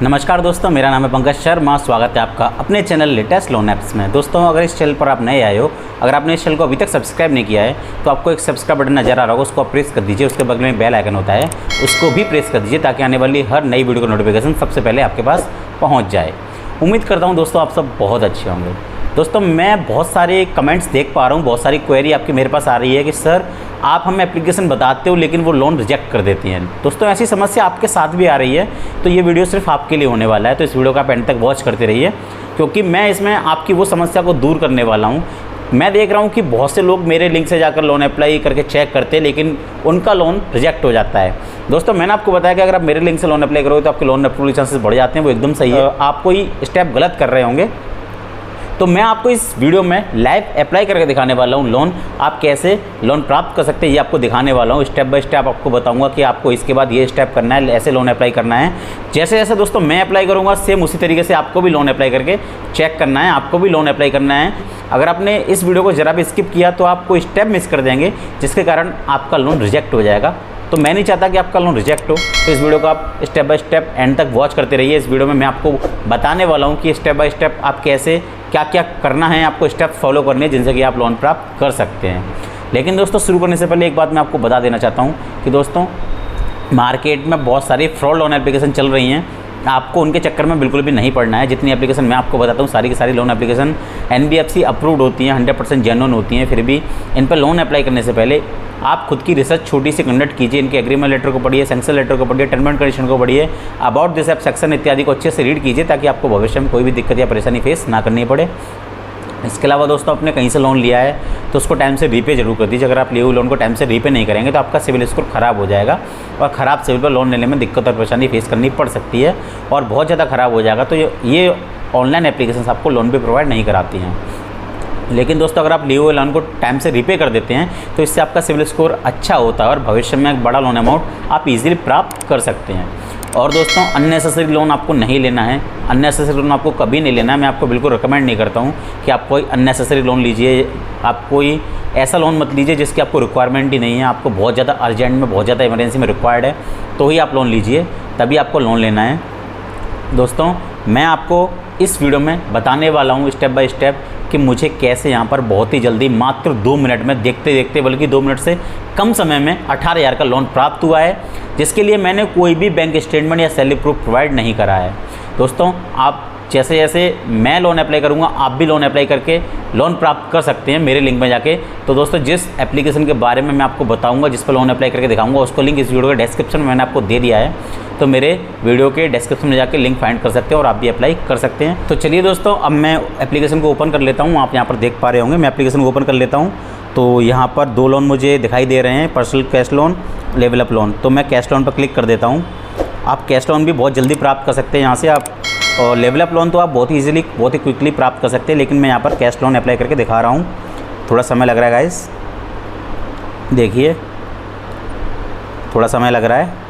नमस्कार दोस्तों, मेरा नाम है पंकज शर्मा। स्वागत है आपका अपने चैनल लेटेस्ट लोन ऐप्स में। दोस्तों, अगर इस चैनल पर आप नए आए हो, अगर आपने इस चैनल को अभी तक सब्सक्राइब नहीं किया है तो आपको एक सब्सक्राइब बटन नजर आ रहा होगा, उसको आप प्रेस कर दीजिए। उसके बगल में बेल आइकन होता है, उसको भी प्रेस कर दीजिए ताकि आने वाली हर नई वीडियो का नोटिफिकेशन सबसे पहले आपके पास पहुँच जाए। उम्मीद करता हूँ दोस्तों आप सब बहुत अच्छे होंगे। दोस्तों, मैं बहुत सारे कमेंट्स देख पा रहा हूँ, बहुत सारी क्वेरी आपकी मेरे पास आ रही है कि सर आप हमें एप्लीकेशन बताते हो लेकिन वो लोन रिजेक्ट कर देती हैं। दोस्तों, ऐसी समस्या आपके साथ भी आ रही है, तो ये वीडियो सिर्फ आपके लिए होने वाला है। तो इस वीडियो का आप एंड तक वॉच करते रहिए, क्योंकि मैं इसमें आपकी वो समस्या को दूर करने वाला हूँ। मैं देख रहा हूँ कि बहुत से लोग मेरे लिंक से जाकर लोन अप्लाई करके चेक करते हैं, लेकिन उनका लोन रिजेक्ट हो जाता है। दोस्तों, मैंने आपको बताया कि अगर आप मेरे लिंक से लोन अप्लाई करोगे तो आपके लोन अप्रूवल चांसेस बढ़ जाते हैं। वो एकदम सही है। आप कोई स्टेप गलत कर रहे होंगे, तो मैं आपको इस वीडियो में लाइव अप्लाई करके दिखाने वाला हूँ। लोन आप कैसे लोन प्राप्त कर सकते हैं ये आपको दिखाने वाला हूँ। स्टेप बाय स्टेप आपको बताऊंगा कि आपको इसके बाद ये स्टेप करना है, ऐसे लोन अप्लाई करना है। जैसे जैसे दोस्तों मैं अप्लाई करूँगा, सेम उसी तरीके से आपको भी लोन अप्लाई करके चेक करना है, आपको भी लोन अप्लाई करना है। अगर आपने इस वीडियो को ज़रा भी स्किप किया तो आपको स्टेप मिस कर देंगे, जिसके कारण आपका लोन रिजेक्ट हो जाएगा। तो मैं नहीं चाहता कि आपका लोन रिजेक्ट हो, तो इस वीडियो को आप स्टेप बाय स्टेप एंड तक वॉच करते रहिए। इस वीडियो में मैं आपको बताने वाला हूँ कि स्टेप बाय स्टेप आप कैसे क्या क्या करना है, आपको स्टेप फॉलो करने हैं जिनसे कि आप लोन प्राप्त कर सकते हैं। लेकिन दोस्तों, शुरू करने से पहले एक बात मैं आपको बता देना चाहता हूँ कि दोस्तों मार्केट में बहुत सारी फ्रॉड लोन एप्लीकेशन चल रही हैं। आपको उनके चक्कर में बिल्कुल भी नहीं पड़ना है। जितनी एप्लीकेशन मैं आपको बताता हूँ सारी की सारी लोन एप्लीकेशन NBFC अप्रूव्ड होती हैं, 100% जेन्युइन होती हैं। फिर भी इन पर लोन अप्लाई करने से पहले आप खुद की रिसर्च छोटी सी कंडक्ट कीजिए। इनके एग्रीमेंट लेटर को पढ़िए, सैंक्शन लेटर को पढ़िए, टर्म एंड कंडीशन को पढ़िए, अबाउट दिस ऐप सेक्शन इत्यादि को अच्छे से रीड कीजिए, ताकि आपको भविष्य में कोई भी दिक्कत या परेशानी फेस ना करनी पड़े। इसके अलावा दोस्तों, आपने कहीं से लोन लिया है तो उसको टाइम से रीपे जरूर कर दीजिए। अगर आप लिए हुए लोन को टाइम से रीपे नहीं करेंगे तो आपका सिविल स्कोर ख़राब हो जाएगा, और ख़राब सिविल पर लोन लेने में दिक्कत और परेशानी फेस करनी पड़ सकती है, और बहुत ज़्यादा ख़राब हो जाएगा। तो ये ऑनलाइन एप्लीकेशंस आपको लोन भी प्रोवाइड नहीं कराती हैं। लेकिन दोस्तों, अगर आप लिए हुए लोन को टाइम से रीपे कर देते हैं तो इससे आपका सिविल स्कोर अच्छा होता है और भविष्य में एक बड़ा लोन अमाउंट आप इजीली प्राप्त कर सकते हैं। और दोस्तों, अननेसेसरी लोन आपको नहीं लेना है। अननेसेसरी लोन आपको कभी नहीं लेना है। मैं आपको बिल्कुल रिकमेंड नहीं करता हूँ कि आप कोई अननेसेसरी लोन लीजिए। आप कोई ऐसा लोन मत लीजिए जिसकी आपको रिक्वायरमेंट ही नहीं है, आपको बहुत ज़्यादा अर्जेंट में, बहुत ज़्यादा इमरजेंसी में रिक्वायर्ड है तो ही आप लोन लीजिए, तभी आपको लोन लेना है। दोस्तों, मैं आपको इस वीडियो में बताने वाला हूँ स्टेप बाय स्टेप कि मुझे कैसे यहाँ पर बहुत ही जल्दी, मात्र 2 मिनट में, देखते देखते बल्कि 2 मिनट से कम समय में 18,000 का लोन प्राप्त हुआ है, जिसके लिए मैंने कोई भी बैंक स्टेटमेंट या सैलरी प्रूफ प्रोवाइड नहीं करा है। दोस्तों, आप जैसे जैसे मैं लोन अप्लाई करूँगा, आप भी लोन अप्लाई करके लोन प्राप्त कर सकते हैं मेरे लिंक में जाके। तो दोस्तों, जिस एप्लीकेशन के बारे में मैं आपको बताऊंगा, जिस पर लोन अप्लाई करके दिखाऊंगा, उसको लिंक इस वीडियो के डिस्क्रिप्शन में मैंने आपको दे दिया है। तो मेरे वीडियो के डिस्क्रिप्शन में जाके लिंक फाइंड कर सकते हैं और आप भी अप्लाई कर सकते हैं। तो चलिए दोस्तों, अब मैं एप्लीकेशन को ओपन कर लेता हूँ। आप यहाँ पर देख पा रहे होंगे, मैं एप्लीकेशन को ओपन कर लेता हूँ। तो यहाँ पर 2 लोन मुझे दिखाई दे रहे हैं, personal cash loan, level up loan. तो मैं कैश लोन पर क्लिक कर देता हूँ। आप कैश लोन भी बहुत जल्दी प्राप्त कर सकते हैं यहाँ से आप, और लेवल अप लोन तो आप बहुत ही ईजिली, बहुत ही क्विकली प्राप्त कर सकते हैं। लेकिन मैं यहाँ पर कैश लोन अप्लाई करके दिखा रहा हूँ। थोड़ा समय लग रहा है गाइस, देखिए थोड़ा समय लग रहा है।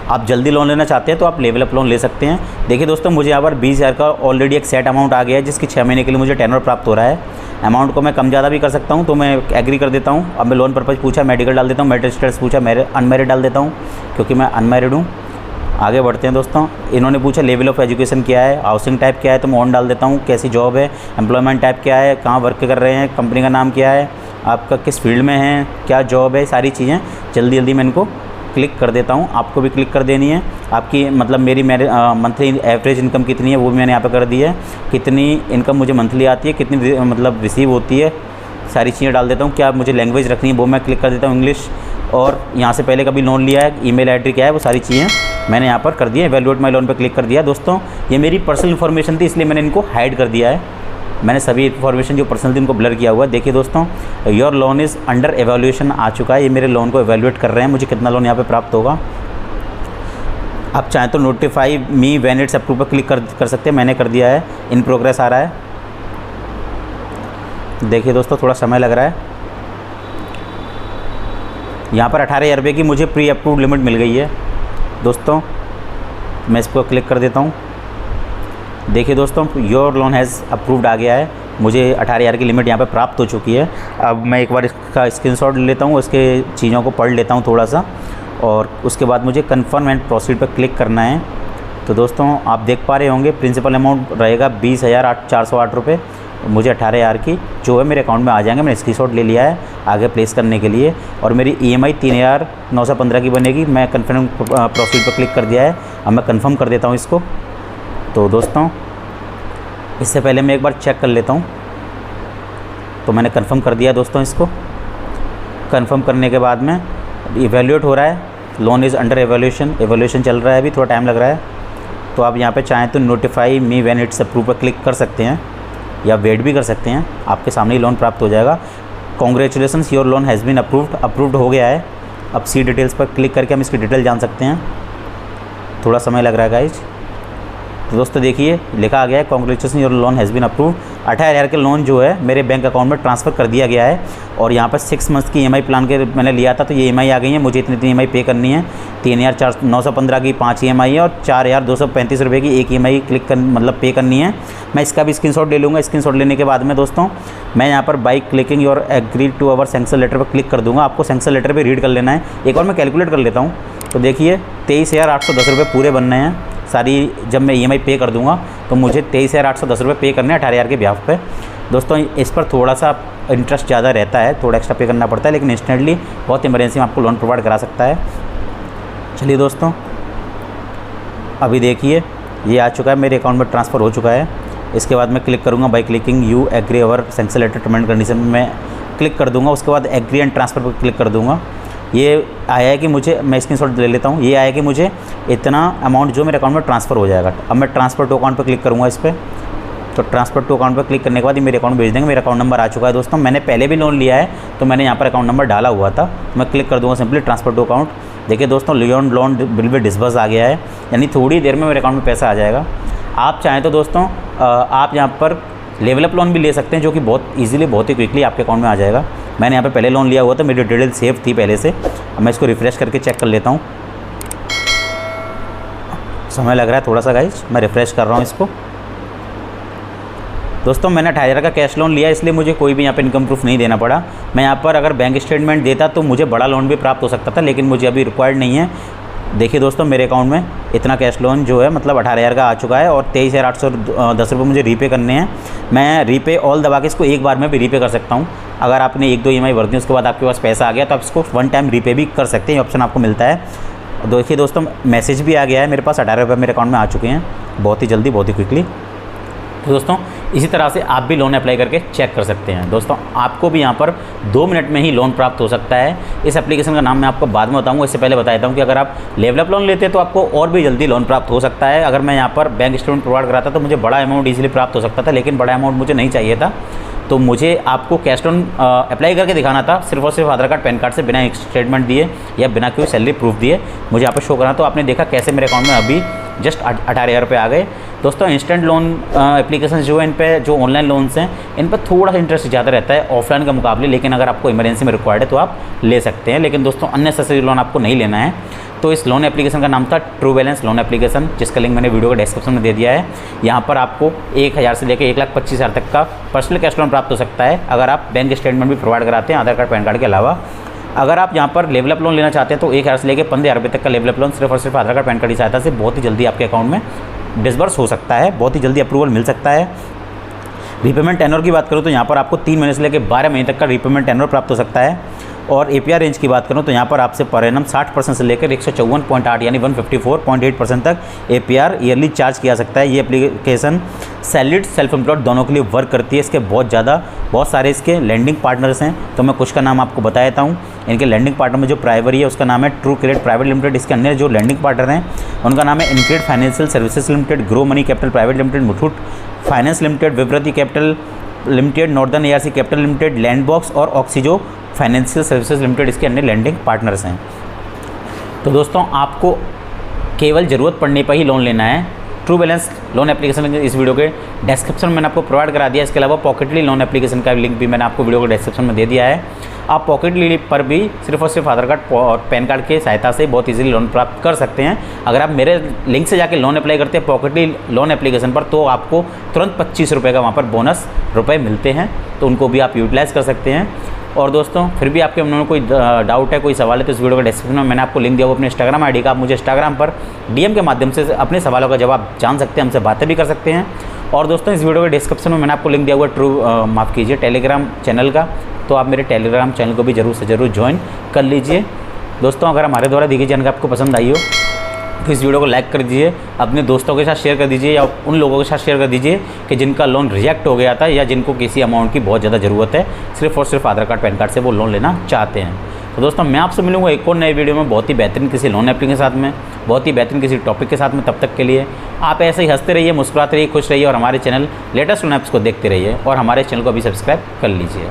आप जल्दी लोन लेना चाहते हैं तो आप लेवल अप लोन ले सकते हैं। देखिए दोस्तों, मुझे यहाँ पर 20,000 का ऑलरेडी एक सेट अमाउंट आ गया है, जिसकी 6 महीने के लिए मुझे टेनर प्राप्त हो रहा है। अमाउंट को मैं कम ज़्यादा भी कर सकता हूँ, तो मैं एग्री कर देता हूँ। अब मैं लोन पर्पज़ पूछा, मेडिकल डाल देता हूँ, मैरिड स्टेटस पूछा, मेरे अनमैरिड डाल देता हूँ क्योंकि मैं अनमैरिड हूँ। आगे बढ़ते हैं दोस्तों। इन्होंने पूछा लेवल ऑफ एजुकेशन क्या है, हाउसिंग टाइप क्या है, तो मैं ऑन डाल देता हूँ। कैसी जॉब है, एम्प्लॉयमेंट टाइप क्या है, कहाँ वर्क कर रहे हैं, कंपनी का नाम क्या है, आपका किस फील्ड में है, क्या जॉब है, सारी चीज़ें जल्दी जल्दी मैं इनको क्लिक कर देता हूँ। आपको भी क्लिक कर देनी है। आपकी मतलब मेरी मंथली एवरेज इनकम कितनी है वो भी मैंने यहाँ पे कर दी है। कितनी इनकम मुझे मंथली आती है, कितनी मतलब रिसीव होती है, सारी चीज़ें डाल देता हूँ। क्या मुझे लैंग्वेज रखनी है वो मैं क्लिक कर देता हूँ, इंग्लिश। और यहाँ से पहले कभी लोन लिया है, ईमेल आईडी क्या है, वो सारी चीज़ें मैंने यहाँ पर कर दी है। वैल्यूएट माई लोन पर क्लिक कर दिया। दोस्तों, ये मेरी पर्सनल इन्फॉर्मेशन थी, इसलिए मैंने इनको हाइड कर दिया है। मैंने सभी इन्फॉर्मेशन जो पर्सनल थी उनको ब्लर किया हुआ है। देखिए दोस्तों, your loan is under evaluation आ चुका है। ये मेरे लोन को एवेल्यूएट कर रहे हैं, मुझे कितना लोन यहाँ पे प्राप्त होगा। आप चाहें तो notify me when it's approve पर क्लिक कर सकते हैं, मैंने कर दिया है। इन प्रोग्रेस आ रहा है। देखिए दोस्तों, थोड़ा समय लग रहा है। यहाँ पर 18,000 रुपये की मुझे प्री अप्रूव्ड लिमिट मिल गई है। दोस्तों, मैं इसको क्लिक कर देता हूँ। देखिए दोस्तों, योर लोन हैज़ अप्रूव्ड आ गया है। मुझे 18,000 की लिमिट यहाँ पे प्राप्त हो चुकी है। अब मैं एक बार इसका स्क्रीनशॉट ले लेता हूँ, उसके चीज़ों को पढ़ लेता हूँ थोड़ा सा, और उसके बाद मुझे कन्फर्म एंड प्रोसीड पर क्लिक करना है। तो दोस्तों आप देख पा रहे होंगे प्रिंसिपल अमाउंट रहेगा 20,408 रुपये, मुझे 18,000 की जो है मेरे अकाउंट में आ जाएंगे। मैंने स्क्रीनशॉट ले लिया है आगे प्लेस करने के लिए, और मेरी EMI 3,915 की बनेगी। मैं कन्फर्म प्रोसीड पर क्लिक कर दिया है, अब मैं कन्फर्म कर देता हूँ इसको। तो दोस्तों इससे पहले मैं एक बार चेक कर लेता हूँ। तो मैंने कन्फर्म कर दिया दोस्तों इसको। कन्फर्म करने के बाद में इवैल्यूएट हो रहा है, लोन इज़ अंडर एवोल्यूशन चल रहा है, अभी थोड़ा टाइम लग रहा है। तो आप यहाँ पे चाहें तो notify me when it's approve पर क्लिक कर सकते हैं या वेट भी कर सकते हैं, आपके सामने ही लोन प्राप्त हो जाएगा। Congratulations your loan has been approved हो गया है। अब सी डिटेल्स पर क्लिक करके हम इसकी डिटेल जान सकते हैं। थोड़ा समय लग रहा है गाइज। तो दोस्तों देखिए लिखा आ गया है congratulation your loan has been approved. 18,000 के लोन जो है मेरे बैंक अकाउंट में ट्रांसफ़र कर दिया गया है। और यहाँ पर 6 मंथ्स की EMI प्लान के मैंने लिया था, तो ये EMI आ गई है। मुझे इतनी EMI पे करनी है। 3,915 की 5 EMI है और 4,235 रुपये की एक EMI पे करनी है। मैं इसका भी स्क्रीनशॉट ले लूँगा। स्क्रीनशॉट लेने के बाद में दोस्तों मैं यहाँ पर by clicking your agree to our sanction letter पर क्लिक कर दूँगा। आपको सैंक्शन लेटर पर रीड कर लेना है। एक और मैं कैलकुलेट कर लेता हूँ। तो देखिए 23,810 रुपये पूरे बनने हैं सारी। जब मैं EMI पे कर दूंगा तो मुझे 23,810 रुपये पे करने हैं 18,000 के ब्याज पे। दोस्तों इस पर थोड़ा सा इंटरेस्ट ज़्यादा रहता है, थोड़ा एक्स्ट्रा पे करना पड़ता है, लेकिन इंस्टेंटली बहुत इमरजेंसी में आपको लोन प्रोवाइड करा सकता है। चलिए दोस्तों अभी देखिए ये आ चुका है, मेरे अकाउंट में ट्रांसफ़र हो चुका है। इसके बाद मैं क्लिक करूँगा by clicking you agree our sanction letter term and condition में क्लिक कर दूँगा। उसके बाद एग्री एंड ट्रांसफ़र पर क्लिक कर दूँगा। ये आया है कि मुझे, मैं स्क्रीनशॉट ले लेता हूँ, ये आया है कि मुझे इतना अमाउंट जो मेरे अकाउंट में ट्रांसफ़र हो जाएगा। अब मैं ट्रांसफ़र टू अकाउंट पर क्लिक करूँगा इस पर। तो ट्रांसफ़र टू अकाउंट पर क्लिक करने के बाद ये मेरे अकाउंट में भेज देंगे। मेरा अकाउंट नंबर आ चुका है दोस्तों। मैंने पहले भी लोन लिया है तो मैंने यहाँ पर अकाउंट नंबर डाला हुआ था। मैं क्लिक कर दूँगा सिंपली ट्रांसफ़र टू अकाउंट। देखिए दोस्तों लोन बिल भी डिस्बर्स आ गया है, यानी थोड़ी देर में मेरे अकाउंट में पैसा आ जाएगा। आप चाहें तो दोस्तों आप यहाँ पर लेवल अप लोन भी ले सकते हैं, जो कि बहुत ईजिली बहुत ही क्विकली आपके अकाउंट में आ जाएगा। मैंने यहाँ पे पहले लोन लिया हुआ था, मेरी डिटेल सेव थी पहले से। अब मैं इसको रिफ़्रेश करके चेक कर लेता हूँ। समय लग रहा है थोड़ा सा गाइज, मैं रिफ़्रेश कर रहा हूँ इसको। दोस्तों मैंने 18,000 का कैश लोन लिया, इसलिए मुझे कोई भी यहाँ पे इनकम प्रूफ नहीं देना पड़ा। मैं यहाँ पर अगर बैंक स्टेटमेंट देता तो मुझे बड़ा लोन भी प्राप्त हो सकता था, लेकिन मुझे अभी रिक्वायर्ड नहीं है। देखिए दोस्तों मेरे अकाउंट में इतना कैश लोन जो है मतलब 18,000 का आ चुका है और 23,810 रुपये मुझे रीपे करने हैं। मैं रीपे ऑल दबा के इसको एक बार में भी रीपे कर सकता हूँ। अगर आपने 1-2 EMI भर दी उसके बाद आपके पास पैसा आ गया तो आप इसको वन टाइम रीपे भी कर सकते हैं, ये ऑप्शन आपको मिलता है। देखिए दोस्तों मैसेज भी आ गया है, मेरे पास 18 रुपये मेरे अकाउंट में आ चुके हैं, बहुत ही जल्दी बहुत ही क्विकली। तो दोस्तों इसी तरह से आप भी लोन अप्लाई करके चेक कर सकते हैं। दोस्तों आपको भी यहाँ पर 2 मिनट में ही लोन प्राप्त हो सकता है। इस एप्लीकेशन का नाम मैं आपको बाद में बताऊंगा, इससे पहले बता देता हूँ कि अगर आप लेवल अप लोन लेते हैं तो आपको और भी जल्दी लोन प्राप्त हो सकता है। अगर मैं यहाँ पर बैंक स्टेटमेंट प्रोवाइड कराता तो मुझे बड़ा अमाउंट ईजिली प्राप्त हो सकता था, लेकिन बड़ा अमाउंट मुझे नहीं चाहिए था। तो मुझे आपको कैश लोन अप्लाई करके दिखाना था, सिर्फ और सिर्फ आधार कार्ड पैन कार्ड से, बिना स्टेटमेंट दिए या बिना कोई सैलरी प्रूफ दिए मुझे यहाँ पर शो करना। तो आपने देखा कैसे मेरे अकाउंट में अभी जस्ट 18,000 रुपये आ गए। दोस्तों इंस्टेंट लोन एप्लीकेशन जो है इन पे, जो ऑनलाइन लोन्स हैं इन पर थोड़ा सा इंटरेस्ट ज़्यादा रहता है ऑफलाइन के मुकाबले, लेकिन अगर आपको इमरजेंसी में रिक्वायर्ड है तो आप ले सकते हैं। लेकिन दोस्तों अननेसेसरी लोन आपको नहीं लेना है। तो इस लोन एप्लीकेशन का नाम था ट्रू बैलेंस लोन एप्लीकेशन, जिसका लिंक मैंने वीडियो के डिस्क्रिप्शन में दे दिया है। यहाँ पर आपको 1,000 से लेकर 1,25,000 तक का पर्सनल कैश लोन प्राप्त हो सकता है, अगर आप बैंक स्टेटमेंट भी प्रोवाइड कराते हैं आधार कार्ड पैन कार्ड के अलावा। अगर आप यहाँ पर लेवल अप लोन लेना चाहते हैं तो 1,000 से लेकर 15,000 रुपये तक का लेवल अप लोन सिर्फ और सिर्फ आधार कार्ड पैन कार्ड की सहायता से बहुत ही जल्दी आपके अकाउंट में डिसबर्स हो सकता है, बहुत ही जल्दी अप्रूवल मिल सकता है। रीपेमेंट टेन्योर की बात करूँ तो यहाँ पर आपको 3 महीने से लेकर 12 महीने तक का रीपेमेंट टेन्योर प्राप्त हो सकता है। और APR रेंज की बात करूँ तो यहाँ पर आपसे पर एनम 60% से लेकर 154.8 यानी 154.8% तक APR ईयरली चार्ज किया सकता है। ये एप्लीकेशन सैलरीड सेल्फ एम्प्लॉयड दोनों के लिए वर्क करती है। इसके बहुत सारे इसके लैंडिंग पार्टनर्स हैं, तो मैं कुछ का नाम आपको बता देता हूँ। इनके लैंडिंग पार्टनर में जो प्राइमरी है उसका नाम है ट्रू क्रेडिट प्राइवेट लिमिटेड। इसके अन्य जो लैंडिंग पार्टनर हैं उनका नाम है Incred financial services limited, Grow Money capital private limited, Muthoot finance limited, Vivriti capital limited, northern ARC capital limited, Lendbox और ऑक्सीजो फाइनेंशियल सर्विसेज लिमिटेड इसके अन्य लैंडिंग पार्टनर्स हैं। तो दोस्तों आपको केवल ज़रूरत पड़ने पर ही लोन लेना है। ट्रू बैलेंस लोन एप्लीकेशन इस वीडियो के डिस्क्रिप्शन में मैंने आपको प्रोवाइड करा दिया। इसके अलावा पॉकेटली लोन एप्लीकेशन का लिंक भी मैंने आपको वीडियो के डिस्क्रिप्शन में दे दिया है। आप पॉकेटली पर भी सिर्फ और सिर्फ आधार कार्ड और पैन कार्ड की सहायता से बहुत इजीली लोन प्राप्त कर सकते हैं। अगर आप मेरे लिंक से जाके लोन अप्लाई करते हैं पॉकेटली लोन एप्लीकेशन पर तो आपको तुरंत 25 रुपये का वहाँ पर बोनस रुपये मिलते हैं, तो उनको भी आप यूटिलाइज़ कर सकते हैं। और दोस्तों फिर भी आपके मन में कोई डाउट है, कोई सवाल है, तो इस वीडियो का डिस्क्रिप्शन में मैंने आपको लिंक दिया हुआ अपने इंस्टाग्राम आईडी का। आप मुझे इंस्टाग्राम पर डीएम के माध्यम से अपने सवालों का जवाब जान सकते हैं, हमसे बातें भी कर सकते हैं। और दोस्तों इस वीडियो के डिस्क्रिप्शन में मैंने आपको लिंक दिया हुआ माफ़ कीजिए टेलीग्राम चैनल का, तो आप मेरे टेलीग्राम चैनल को भी ज़रूर से ज़रूर ज्वाइन कर लीजिए। दोस्तों अगर हमारे द्वारा दी गई जानकारी आपको पसंद आई हो तो इस वीडियो को लाइक कर दीजिए, अपने दोस्तों के साथ शेयर कर दीजिए या उन लोगों के साथ शेयर कर दीजिए कि जिनका लोन रिजेक्ट हो गया था या जिनको किसी अमाउंट की बहुत ज़्यादा ज़रूरत है, सिर्फ और सिर्फ आधार कार्ड पैन कार्ड से वो लोन लेना चाहते हैं। तो दोस्तों मैं आपसे मिलूंगा एक और नए वीडियो में बहुत ही बेहतरीन किसी लोन एप्लीकेशन के साथ में, बहुत ही बेहतरीन किसी टॉपिक के साथ में। तब तक के लिए आप ऐसे ही हंसते रहिए, मुस्कुराते रहिए, खुश रहिए और हमारे चैनल लेटेस्ट लोन ऐप्स को देखते रहिए और हमारे चैनल को अभी सब्सक्राइब कर लीजिए।